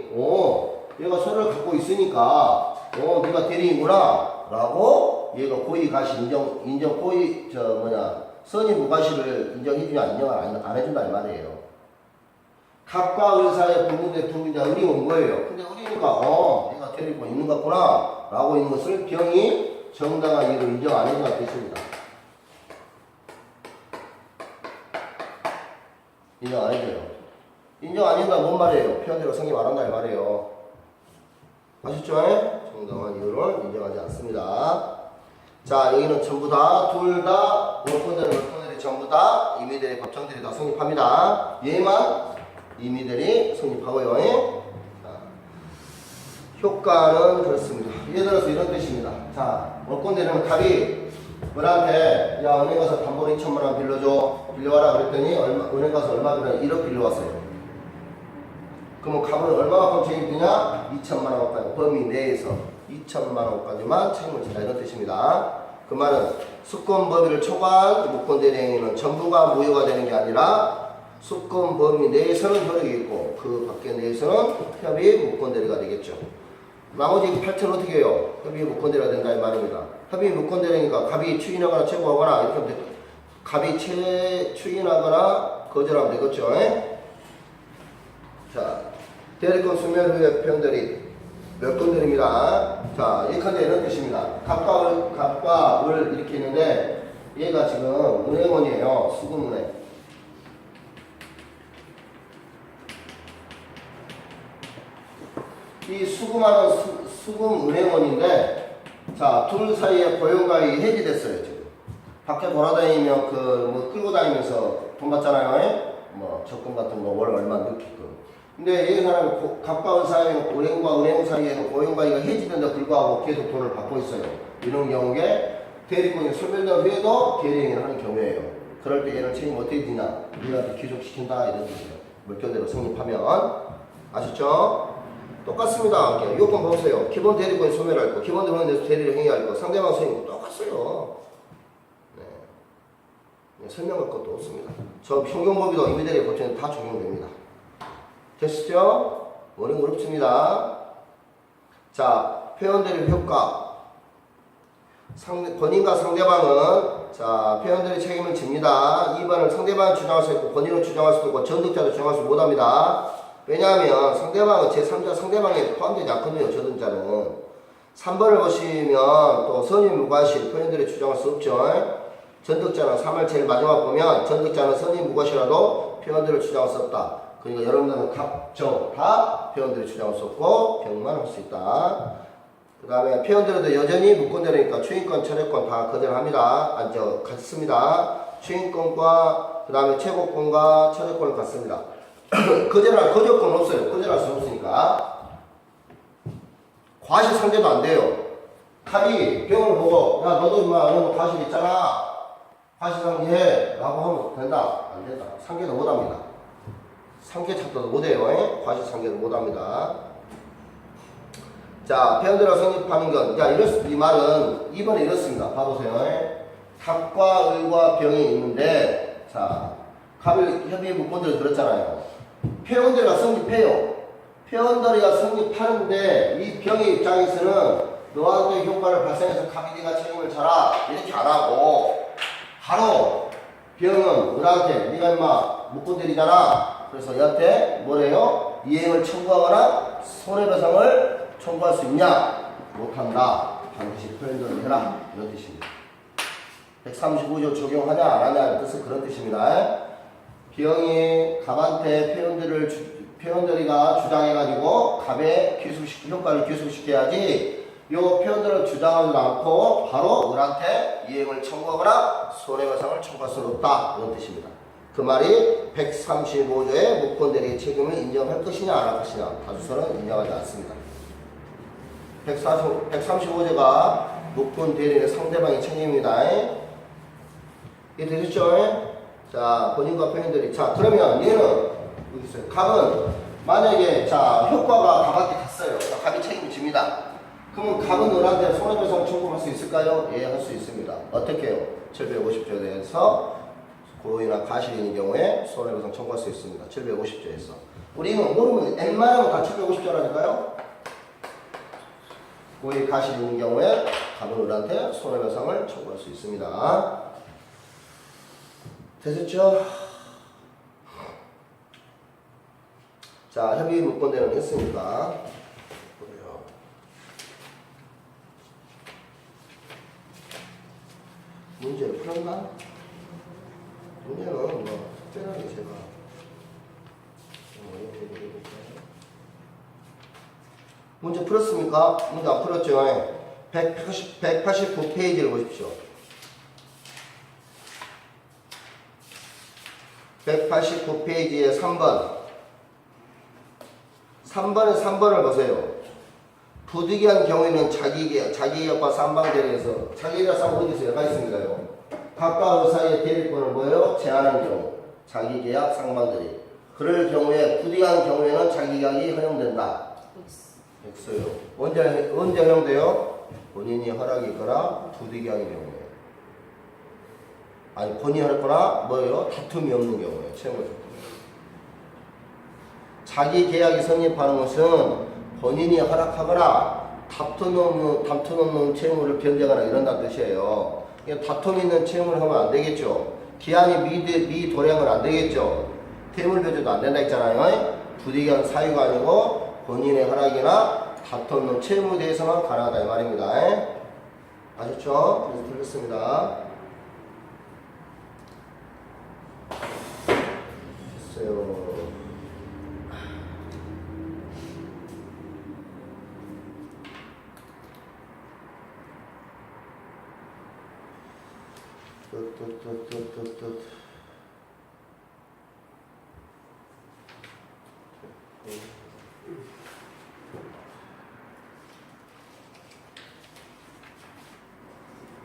S1: 얘가 소를 갖고 있으니까 네가 대리인구나 라고 얘가 고의 가시 인정 고의 선임 무과시를 인정해주냐 인정을 안 해준다 이 말이에요. 갑과 을 사이에 부부인데 부부인데 을이 온 거예요. 근데 을이니까 얘가 데리고 있는 것 같구나 라고 있는 것을 병이 정당한 이유로 인정 안 해준다는 뜻입니다. 인정 안 해줘요. 인정 안 해준다 뭔 말이에요? 표현대로 성립 안 한다 이 말이에요. 아셨죠? 정당한 이유를 인정하지 않습니다. 자, 여기는 전부 다 둘 다 원권들이 전부 다 임의대리 법정들이 다 성립합니다. 얘만 임의대리 성립하고요. 자, 효과는 그렇습니다. 예를 들어서 이런 뜻입니다. 자, 원권대리는 갑이 은한테 야 은행 가서 담보로 2천만 원 빌려와라 그랬더니 은행 가서 얼마 빌려 1억 빌려왔어요. 그러면 갑은 얼마만큼 책임지냐? 2천만 원까지 범위 내에서 2천만 원까지만 책임을 진다 이런 뜻입니다. 그 말은 수권 범위를 초과한 무권 대리행위는 전부가 무효가 되는 게 아니라 수권 범위 내에서는 효력이 있고 그 밖에 내에서는 협의 무권 대리가 되겠죠. 나머지 8천 어떻게 해요? 협의 무권 대리가 된다 이 말입니다. 협의 무권 대리니까 갑이 추인하거나 최고하거나 이렇게 하면 되겠죠. 갑이 추인하거나 거절하면 되겠죠. 자, 대리권 수면 후에 표현들이 몇 건들입니다. 자, 예컨대 이런 뜻입니다. 갑과 을 이렇게 있는데 얘가 지금 은행원이에요. 수금은행. 이 수금하는 수금은행원인데 자, 둘 사이에 고용가입이 해지됐어요. 지금 밖에 돌아다니면 뭐 끌고 다니면서 돈 받잖아요. 뭐 적금 같은 거 월 얼마 넣기끔. 근데 이 사람이 갑과 을 사이에 은행과 은행 사이에서 고용가입이 해지된데 불구하고 계속 돈을 받고 있어요. 이런 경우에 대리권이 소멸된 후에도 대리행위를 하는 경우예요. 그럴 때 얘는 책임 어떻게 되냐? 우리한테 귀속시킨다 이런 뜻이에요. 물결대로 성립하면 아셨죠? 똑같습니다. 요건 보세요. 기본 대리권이 소멸할 거, 기본 대리권에서 대리를 행위할 거, 상대방 소임 똑같어요. 네. 설명할 것도 없습니다. 저 평균법이도 임의대리 법정에 다 적용됩니다. 됐죠? 어려운 거 없습니다. 자, 표현대리 효과. 본인과 상대방은 자, 표현대리 책임을 집니다. 2번은 상대방이 주장할 수 있고 본인은 주장할 수도 있고 전득자도 주장할 수 못합니다. 왜냐하면 상대방은 제3자 상대방에 포함되지 않거든요. 저등자는. 3번을 보시면 또 선임 무과실 표현대리 주장할 수 없죠. 전득자는 3월 제일 마지막 보면 전득자는 선임 무과실이라도 표현대리 주장할 수 없다. 그러니까 여러분들은 갑, 정, 다 표현대리 주장할 수 없고 병만 할 수 있다. 그 다음에 표현대리도 여전히 무권대리니까 추인권, 철회권 다 거절합니다. 같습니다. 추인권과 그 다음에 최고권과 철회권은 같습니다. 거절권 없어요. 거절할 수 없으니까. 과실 상대도 안 돼요. 갑이 병을 보고 야 너도 임마 너도 과실 있잖아. 과시상계라고 하면 된다? 안 된다. 상계도 못합니다. 상계 찾도 못해요. 과시상계도 못합니다. 자, 표현대로 성립하는 건, 자, 이 말은 2번에 이렇습니다. 봐보세요. 갑과 을과 병이 있는데, 자, 갑을 협의 문건들을 들었잖아요. 표현대로가 성립해요. 표현대로가 성립하는데, 이 병의 입장에서는 너한테 효과를 발생해서 갑이 네가 책임을 져라. 이렇게 안 하고, 바로 병은 을한테 네가 임마 문건들이잖아. 그래서 얘한테 뭐래요? 이행을 청구하거나 손해배상을 청구할 수 있냐? 못한다. 반드시 표현대로 해라. 이런 뜻입니다. 135조 적용하냐 안 하냐는 뜻은 그런 뜻입니다. 병이 갑한테 표현대리가 주장해가지고 갑의 효과를 귀속시켜야지 요 표현대로 주장하지 않고 바로 을한테 이행을 청구하거나 손해배상을 청구할 수 없다. 이런 뜻입니다. 그 말이 135조의 무권대리의 책임을 인정할 것이냐 안 할 것이냐 다수설은 인정하지 않습니다. 135조가 무권대리의 상대방의 책임입니다. 이해되셨죠? 자, 본인과 표현들이. 자, 그러면 얘는, 여기 있어요. 갑은, 만약에, 자, 효과가 갑한테 갔어요. 자, 갑이 책임을 집니다. 그러면 갑은 을한테 손해배상 청구할 수 있을까요? 예, 할 수 있습니다. 어떻게 해요? 750조에 대해서 고의나 가실이 있는 경우에 손해배상 청구할 수 있습니다. 750조에서. 우리는 모르면 웬만하면 다 750조라니까요? 고의 가실이 있는 경우에 갑은 을한테 손해배상을 청구할 수 있습니다. 되셨죠? 자, 협의 무권대는 했으니까. 그래요. 문제를 풀었나? 문제는 뭐, 특별하게 제가. 문제 풀었습니까? 문제 안 풀었죠? 189페이지를 보십시오. 189페이지에 3번. 3번에 3번을 보세요. 부득이한 경우에는 자기계약과 쌍방대리에서 자기계약 쌍방 어디서 얘가 있습니까요? 갑과 을 사이의 대리권을 뭐예요? 제한하는 경우. 자기계약 쌍방대리. 그럴 경우에 부득이한 경우에는 자기계약이 허용된다. X요. 언제 허용돼요? 본인이 허락이 있거나 부득이한 경우에. 아니 본인이 허락거나 뭐예요? 다툼이 없는 경우에 채무. 자기 계약이 성립하는 것은 본인이 허락하거나 다툼 없는 채무를 변제하거나 이런다는 뜻이에요. 다툼 있는 채무를 하면 안 되겠죠. 기한이 미도량은 안 되겠죠. 퇴물 변제도 안 된다 했잖아요. 부득이한 사유가 아니고 본인의 허락이나 다툼 없는 채무에 대해서만 가능하다 이 말입니다. 아셨죠? 그래서 틀렸습니다. 됐어요.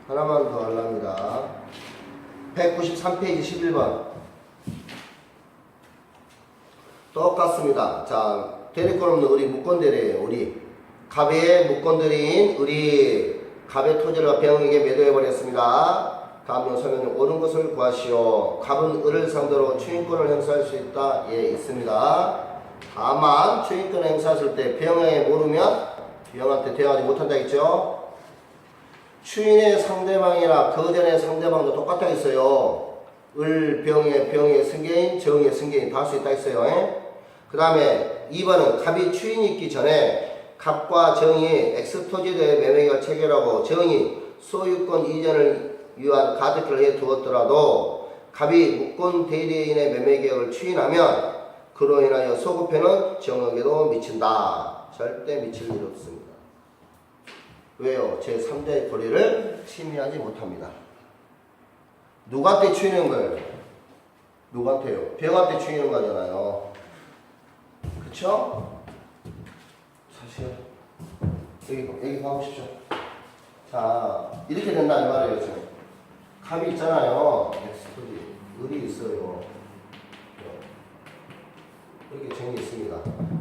S1: 하나만 더 하랍니다. 193페이지 11번. 똑같습니다. 자, 대리권 없는 우리 무권대리예요. 우리 갑의 무권대리인 우리 갑의 토지를 병에게 매도해버렸습니다. 다음 설명은 옳은 것을 구하시오. 갑은 을을 상대로 추인권을 행사할 수 있다. 예, 있습니다. 다만 추인권을 행사했을 때 병에 모르면 병한테 대응하지 못한다 했죠. 추인의 상대방이나 거전의 상대방도 똑같아 있어요. 을, 병의 승계인, 정의 승계인 다 할 수 있다 했어요. 그 다음에 2번은 갑이 추인이 있기 전에 갑과 정이 X토지에 대해 매매계약을 체결하고 정이 소유권 이전을 위한 가득을 해 두었더라도 갑이 무권 대리인의 매매계약을 추인하면 그로 인하여 소급해는 정에게도 미친다. 절대 미칠 일 없습니다. 왜요? 제3자의 권리를 침해하지 못합니다. 누구한테 추이는 거예요? 누구한테요? 병한테 추이는 거잖아요. 그쵸? 사실 여기 봐보십시오. 자, 이렇게 된다 이 말이에요. 지금 갑이 있잖아요. 을이 있어요. 이렇게 정이 있습니다.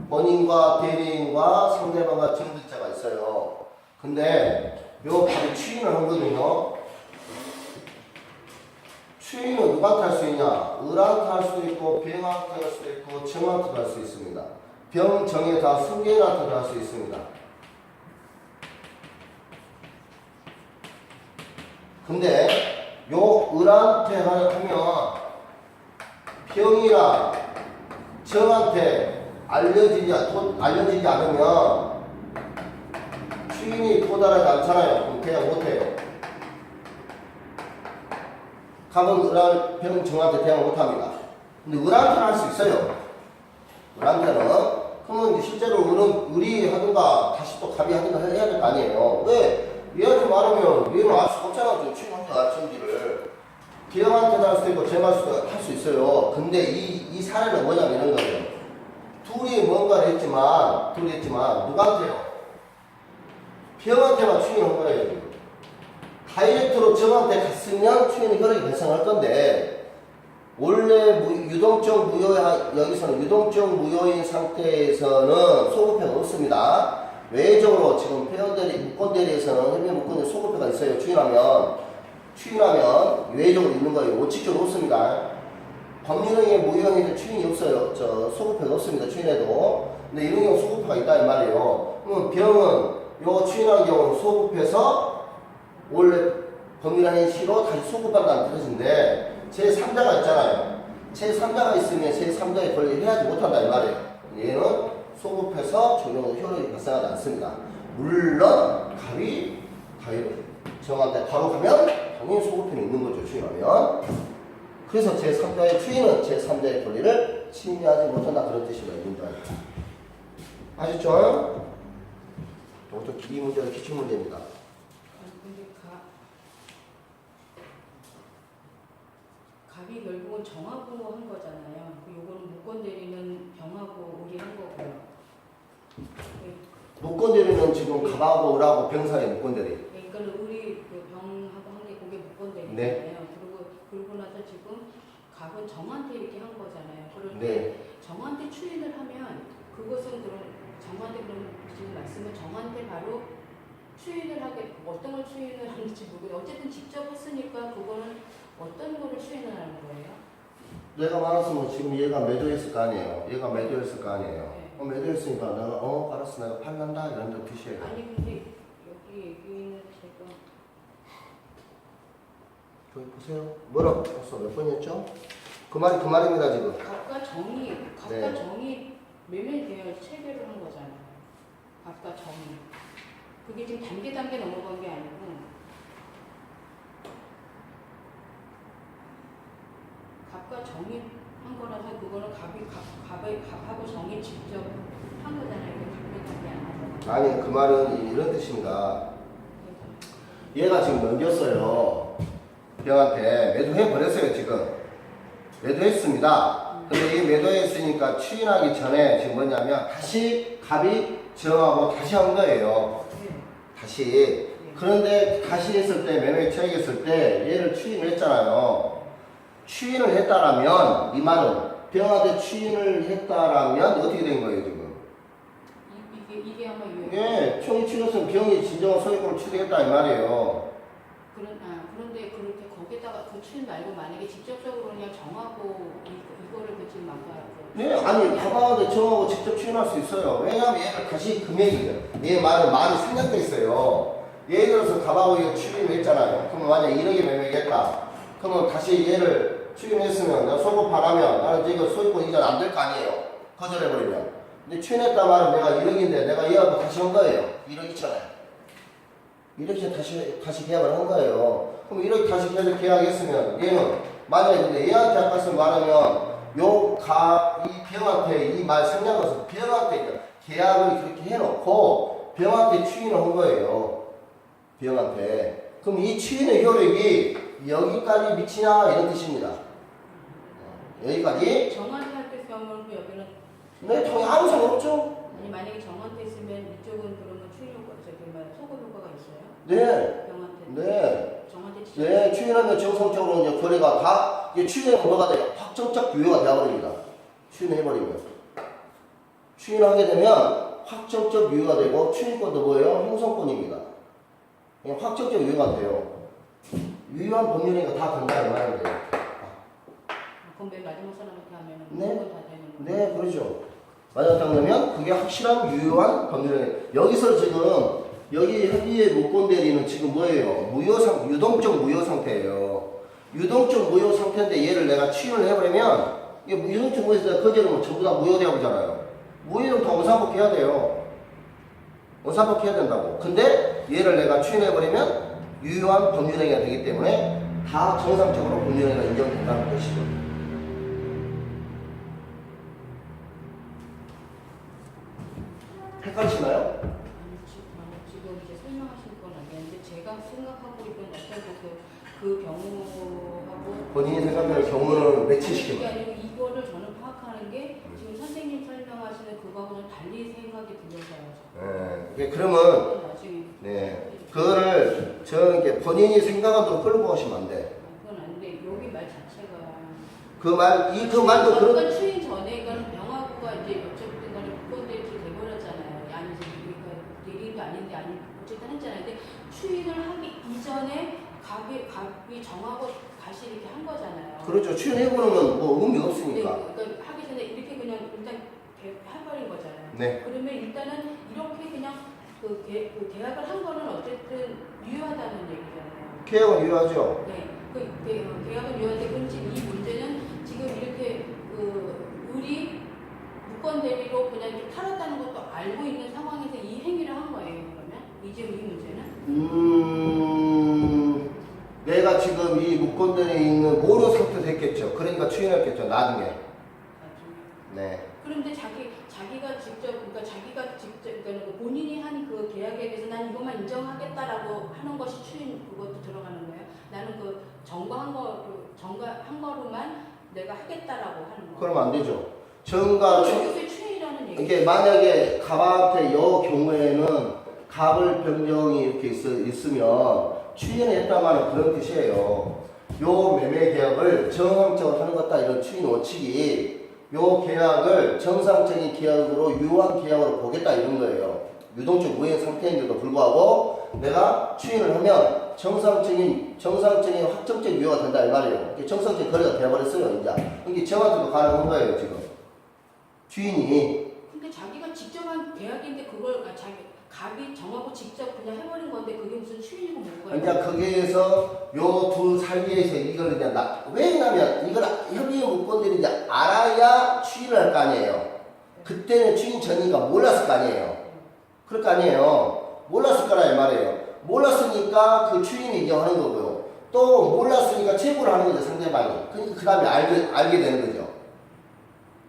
S1: 본인과 대리인과 상대방과 정득자가 있어요. 근데 요 갑이 추인을 하거든요. 추인은 누구한테 할 수 있냐? 을한테 할 수도 있고 병한테 할 수도 있고 정한테도 할 수 있습니다. 병, 정에 다 승계인한테도 할 수 있습니다. 근데 요 을한테 하면 병이나 정한테 알려지지 않으면 추인이 도달하지 않잖아요. 그럼 그냥 못해요. 갑은 을한 병 정한테 대응 못합니다. 근데 을한테는 할 수 있어요. 을한테는. 그러면 실제로 을이 하든가 다시 또 갑이 하든가 해야 될 거 아니에요. 왜? 얘한테 말하면 얘는 알 수가 없잖아. 추인 혼자 알천지를. 병한테도 할 수도 있고 정한테도 할 수 있어요. 근데 이 사례는 뭐냐면 이런 거예요. 둘이 뭔가를 했지만 누구한테요? 병한테만 추인한 거예요. 지금. 다이렉트로 정한테 갔으면 추인이 혈액이 발생할 건데 원래 유동적 무효 여기서는 유동적 무효인 상태에서는 소급회가 없습니다. 외적으로 지금 회원들이 무권대리에서는 혈액 무권대 소급회가 있어요. 추인하면 외적으로 있는 거예요. 원칙적으로 없습니다. 법률형의 무효형에는 추인이 없어요. 소급회가 없습니다. 추인해도. 근데 이런 경우 소급회가 있다 이 말이에요. 그러면 병은 요 추인한 경우는 소급해서 원래 법률형의 시로 다시 소급한다는 뜻인데 제3자가 있잖아요. 제3자가 있으면 제3자의 권리를 해야지 못한다 이 말이에요. 얘는 소급해서 적용으로 효력이 발생하지 않습니다. 물론 갑이 정한테 바로 가면 당연히 소급회는 있는 거죠. 추인하면. 그래서 제3자의 추인은 제3자의 권리를 침해하지 못한다 그런 뜻입니다. 이 문장. 아셨죠? 이것도 이 문제가 기출 문제입니다.
S2: 근데 갑이 결국은 정하고 한 거잖아요. 요거는 무권 대리는 병하고 을이 한 거고요.
S1: 무권대리는 지금 갑하고 을하고 병 사이에 무권대리.
S2: 그러니까 을이 그 병하고 한 게 그게 무권 대리잖아요.
S1: 네.
S2: 그러고 나서 지금 갑은 정한테 이렇게 한 거잖아요. 그럴 때
S1: 네.
S2: 정한테 추인을 하면 그것은 그럼 정한테 그럼 지금 말씀은 정한테 바로 추인을 하게 어떤 걸 추인을 하는지 모르겠어요. 어쨌든 직접 했으니까 그거는 어떤 거를 추인을 하는 거예요?
S1: 내가 말했으면 지금 얘가 매도했을 거 아니에요. 얘가 매도했을 거 아니에요.
S2: 네.
S1: 매도했으니까 내가 알았어 내가 팔란다 이런 뜻이에요.
S2: 아니 근데 여기 얘기는 제가
S1: 저기 보세요. 뭐라고 썼어? 몇 번이었죠? 그 말입니다 지금.
S2: 갑과
S1: 네.
S2: 정이 매매계열 체결을 한 거잖아요. 갑과 정이. 그게 지금 단계 넘어간 게 아니고 갑과 정이 한 거라서 그거는 갑하고 정이 직접 한 거잖아요. 그 단계 안 하죠.
S1: 아니 그 말은 이런 뜻입니다. 얘가 지금 넘겼어요. 병한테 매도해 버렸어요 지금. 매도했습니다. 근데 이 매도했으니까 추인하기 전에 지금 뭐냐면 다시 갑이 정하고 다시 한 거예요. 다시. 그런데 다시 했을 때 매매 처익했을 때 얘를 추인을 했잖아요. 추인을 했다라면 이 말은 병한테 추인을 했다라면 어떻게 된 거예요 지금?
S2: 이게 아마
S1: 예, 총이 추렸으면 병이 진정한 소유권을 취득했다 이 말이에요.
S2: 그런데 그렇게 거기다가 그 추인 말고 만약에 직접적으로 그냥 정하고 이거를 그 지금 아까
S1: 네, 아니 가방한테 정하고 직접 추인할 수 있어요. 왜냐하면 얘가 다시 금액이에요. 얘 말은 많이 생략돼 있어요. 예를 들어서 가방을 이거 추인했잖아요. 그러면 만약 1억에 매매했다. 그러면 다시 얘를 추인했으면 내가 소급하라면 나는 이거 소유권 이전 안 될 거 아니에요. 거절해버리면. 근데 추인했다 말은 내가 1억인데 내가 얘하고 다시 한 거예요. 1억 2천에. 1억 2천 다시 계약을 한 거예요. 그럼 1억 다시 계약했으면 얘는 만약에 근데 얘한테 아까 말하면 이 병한테 이 말 생략해서 병한테 계약을 그렇게 해놓고 병한테 추인을 한 거예요. 병한테. 그럼 이 추인의 효력이 여기까지 미치냐 이런 뜻입니다. 여기까지.
S2: 정한테 할 때 경우는 여기는
S1: 네, 통이 아무 상관없죠.
S2: 아니 만약에 정한테 있으면 이쪽은 그러면 추인 효과 소급 효과가 있어요?
S1: 네.
S2: 병한테
S1: 네.
S2: 정한테
S1: 네, 추인 추인하면 정상적으로 이제 거래가 다, 이게 추인하면 뭐가 돼요? 확정적 유효가 되어버립니다. 추인해버리면. 추인하게 되면 확정적 유효가 되고, 추인권도 뭐예요? 형성권입니다. 그냥 확정적 유효가 돼요. 유효한 법률이니까 다 된다는 말인데.
S2: 그럼 맨 마지막 사람한테 하면은
S1: 네.
S2: 무조건 다 되는 거예요.
S1: 네, 그렇죠. 마지막 당되면 그게 확실한 유효한 법률이에요. 여기서 지금 여기 협의의 무권 대리는 지금 뭐예요? 유동적 무효 상태예요. 유동적 무효 상태인데 얘를 내가 취인을 해버리면 이게 유동적 무효에서 거절하면 전부 다 무효되어 보잖아요. 무효는 다 원상복귀해야 돼요. 원상복귀해야 된다고. 근데 얘를 내가 취인해버리면 유효한 법률행위가 되기 때문에 다 정상적으로 법률행위가 인정된다는 것이죠. 헷갈리시나요?
S2: 지금 이제 설명하신 건 알겠는데 제가 생각하고 있던 어떤 그 경우하고
S1: 본인이 생각하는 경우를 매치시키는
S2: 그게
S1: 거예요.
S2: 아니고 이거를 저는 파악하는 게 지금 선생님 설명하시는 그거하고는 달리 생각이 들어서요.
S1: 네. 그러면
S2: 나중에
S1: 네. 그거를 저게 본인이 생각한 대로 끌고 가시면 안 돼.
S2: 그건 아닌데 여기 말 자체가
S1: 그 말도 그런
S2: 그러니까 추인 전에 이거는 병하고가 이제 어쨌든 간에 무건대 이렇게 돼버렸잖아요. 아니 이제 대리인도 아닌데 아니 어쨌든 했잖아요. 근데 추인을 하기 이전에 갑이 정하고 다시 이렇게 한 거잖아요.
S1: 그렇죠. 취해보는 뭐 의미가
S2: 네,
S1: 없으니까.
S2: 그러니까 하기 전에 이렇게 그냥 일단 해버린 거잖아요.
S1: 네.
S2: 그러면 일단은 이렇게 그냥 그 계약을 한 거는 어쨌든 유효하다는 얘기잖아요.
S1: 계약은 유효하죠.
S2: 네, 계약은 유효한데 그럼 지금 이 문제는 지금 이렇게 을이 무권 대리로 그냥 이렇게 팔았다는 것도 알고 있는 상황에서 이 행위를 한 거예요. 그러면 지금 이 문제는
S1: 내가 지금 이 무권대에 있는 모르는 상태에서 했겠죠. 그러니까 추인했겠죠. 나중에. 네.
S2: 그런데 자기가 직접 그러니까 본인이 한 그 계약에 대해서 난 이것만 인정하겠다라고 하는 것이 추인 그것도 들어가는 거예요. 나는 그 정거한 거로만 내가 하겠다라고 하는 거.
S1: 그러면 안 되죠. 정과 추
S2: 여기서 추인이라는 얘기.
S1: 이게 만약에 갑한테 요 경우에는 갑을 변경이 이렇게 있으면 추인을 했단 말은 그런 뜻이에요. 요 매매 계약을 정상적으로 하는 것다 이런 추인 원칙이 요 계약을 정상적인 계약으로 유효한 계약으로 보겠다 이런 거예요. 유동적 무효 상태인데도 불구하고 내가 추인을 하면 정상적인 확정적 유효가 된다 이 말이에요. 이게 정상적인 거래가 되어버렸어요 이제. 이게 저한테도 가능한 거예요 지금. 주인이.
S2: 근데 자기가 직접 한 계약인데 그걸 갑이 정하고 직접 그냥 해버린 건데 그게 무슨 추인이고 뭐가
S1: 그러니까 거기에서 요 둘 사이에서 이걸 이제 왜냐면 이걸 협의의 무권들이 이제 알아야 추인을 할 거 아니에요. 그때는 추인 전이가 몰랐을 거 아니에요. 그럴 거 아니에요. 몰랐을 거라 이 말이에요. 몰랐으니까 그 추인을 인정하는 거고요. 또 몰랐으니까 체고를 하는 거죠 상대방이. 그러니까 그 다음에 알게 되는 거죠.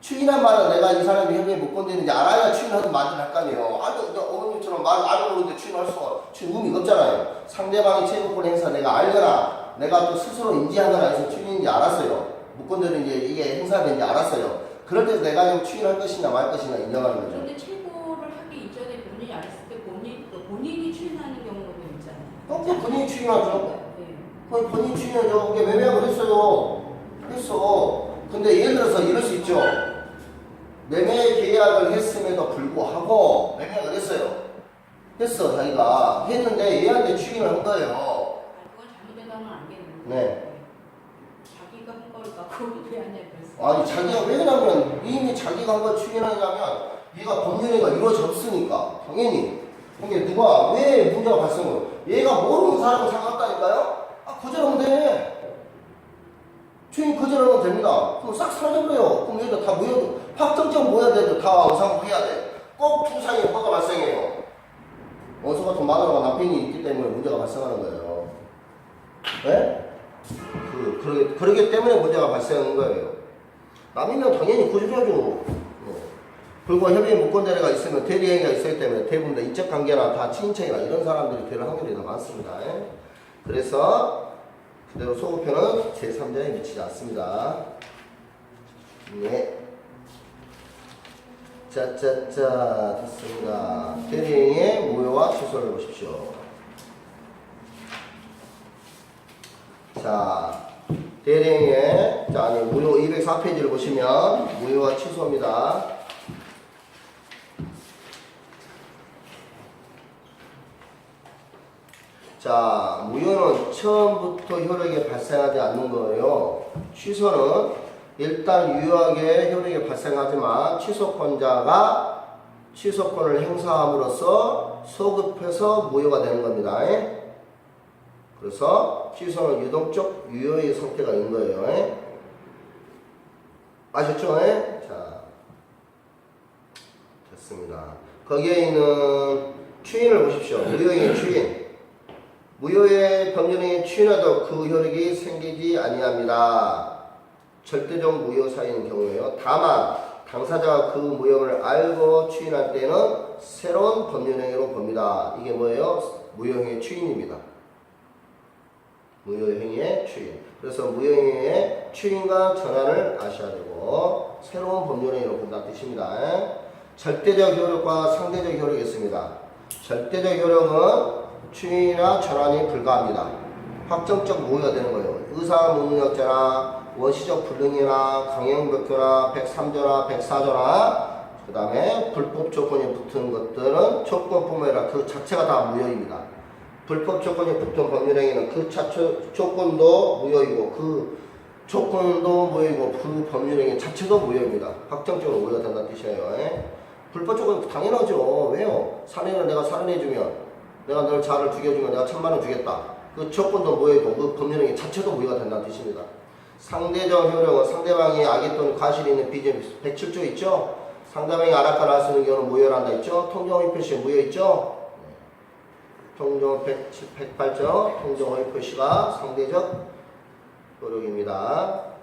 S1: 추인한 말은 내가 이 사람이 협의에 무권되는지 알아야 추인하는 말을 할 거 아니에요. 어머님처럼 말 알고 모르는데 추인할 수가 의미가 없잖아요. 상대방의 체고권 행사 내가 알거나 내가 또 스스로 인지하거나 해서 추인인지 알았어요. 무권되는지 이게 행사된지 알았어요. 그럴 때 내가 이거 추인할 것이냐 말 것이냐 인정하는 거죠.
S2: 그런데 체고를 하기 이전에 본인이 알았을 때 본인이 추인하는 경우도 있잖아요.
S1: 또 본인이 추인하죠.
S2: 네.
S1: 거의 본인이 추인하죠. 그게 매매를 했어. 근데 예를 들어서 이럴 수 있죠. 매매 계약을 했음에도 불구하고 매매를 했어요. 자기가 했는데 얘한테 추인을 한 거예요.
S2: 그건 잘못된다는 건 알겠는데.
S1: 네.
S2: 자기가 한 걸 갖고 왜 안 해?
S1: 아니 자기가 왜냐면 이미 자기가 한 걸 추인하냐면 얘가 법률행위가 이루어졌으니까 당연히. 그러니까 누가 왜 문제가 발생해요? 얘가 모르는 사람을 사갔다니까요? 거절하면 돼. 추인 거절하면 됩니다. 그럼 싹 사라져버려요. 그럼 얘들 다 확정적 모여야 다 원상복귀해야 돼. 꼭 두 사이에 뭐가 발생해요. 원수 같은 마누라가 남편이 있기 때문에 문제가 발생하는 거예요. 네? 그러기 때문에 문제가 발생하는 거예요. 남이면 당연히 거절하죠. 그리고 협의의 무권대리가 있으면 대리행위가 있기 때문에 대부분 다 인적관계나 다 친인척이나 이런 사람들이 될 확률이 더 많습니다. 그래서 그대로 소급표는 제3자에 미치지 않습니다. 네. 짜짜짜 됐습니다. 대리행위의 무효와 취소를 보십시오. 자, 대령의, 자, 아니, 무효 204페이지를 보시면, 무효와 취소입니다. 자, 무효는 처음부터 효력이 발생하지 않는 거예요. 취소는 일단 유효하게 효력이 발생하지만 취소권자가 취소권을 행사함으로써 소급해서 무효가 되는 겁니다. 그래서 취소는 유동적 유효의 상태가 있는 거예요. 아셨죠? 자, 됐습니다. 거기에 있는 추인을 보십시오. 무효의 추인. 무효의 법률행위 추인하도 그 효력이 생기지 아니합니다. 절대적 무효 사유인 경우에요. 다만 당사자가 그 무효를 알고 추인할 때는 새로운 법률행위로 봅니다. 이게 뭐예요? 무효행위의 추인입니다. 무효행위의 추인. 그래서 무효행위의 추인과 전환을 아셔야 되고 새로운 법률행위로 본다는 뜻입니다. 절대적 효력과 상대적 효력이 있습니다. 절대적 효력은 추인이나 전환이 불가합니다. 확정적 무효가 되는 거예요. 의사무능력자나 원시적 불능이나 강행벽조나 103조나 104조나 그 다음에 불법 조건이 붙은 것들은 조건뿐만 아니라 그 자체가 다 무효입니다. 불법 조건이 붙은 법률행위는 그 자체 조건도 무효이고 그 조건도 무효이고 그 법률행위 자체도 무효입니다. 확정적으로 무효가 된다는 뜻이에요. 불법 조건 당연하죠. 왜요? 살인을 내가 살인해주면 내가 널 자를 죽여주면 내가 1000만원 주겠다. 그 조건도 무효이고 그 법률행위 자체도 무효가 된다는 뜻입니다. 상대적 효력은 상대방이 악의 또는 과실이 있는 비전 107조 있죠? 상대방이 아락가를 할 수 있는 경우는 무효란다 있죠? 통정의 표시 무효 있죠? 통정 108조 통정의 표시가 상대적 효력입니다.